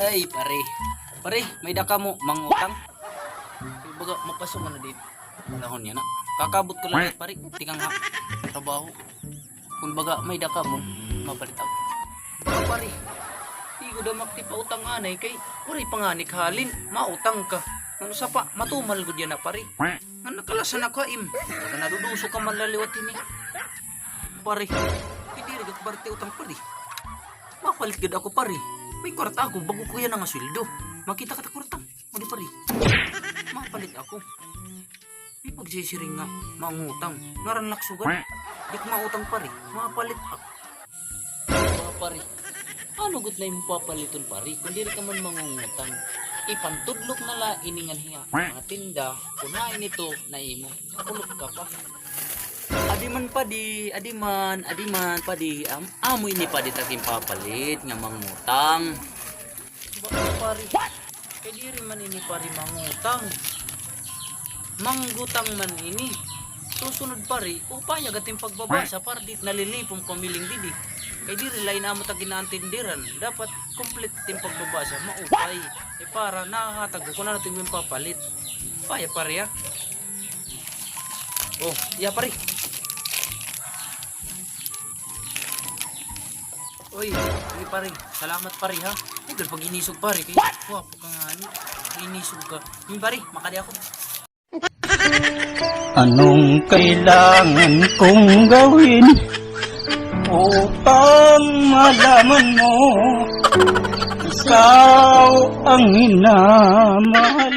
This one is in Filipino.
Ay, pare. Pare, may daka mo, mangutang. Ay, baga, mapasok mo na dito. Panahon niya na. Kakabot ko lang, pare. Tikang ha. Trabaho. Kung baga, may daka mo, mapalit ako. Baga, pare. Di ko damak ti pautang anay kay. Pare, panganik halin. Mautang ka. Ano sa pa, matumal ko diyan na, pare. Ano kalasan ako, im. Baga, naduduso ka malaliwat ini. Pare, hindi rin ako barte utang, pare. Mapalit gad ako, pare. May kwarta ako, bago ko yan ang asweldo. Makita ka ta kwarta. Ano pare? Mapalit ako. May pagsisiring nga, mangutang. Naranlak sugat. Di ko mautang pare. Mapalit ako. Mga pare, ano gut na yung papaliton pare? Kung di ka man mangungutang. Ipantudlok na la iningan hiya. Mga tinda, kunain ito na imo. Kulot ka pa. Adiman pa di, amoy ni pa di taging papalit nga mangutang. Bakit pare? Kaya di rin man ini pare mangutang. Manggutang man ini. Susunod pare, upaya gating pagbabasa para di nalilipong pamiling didi. Kaya di rin lain amo taging naantindiran. Dapat complete ting pagbabasa, maupay. Para nakahatag ko na natin yung papalit. Paya pare ya. Oh, ya pare. Uy, pare, salamat pare ha. Ay, pag inisog pare, kaya wapo ka nga ano. Inisog ka. Yung pare, makadi ako. Anong kailangan kong gawin upang malaman mo ikaw ang minamahal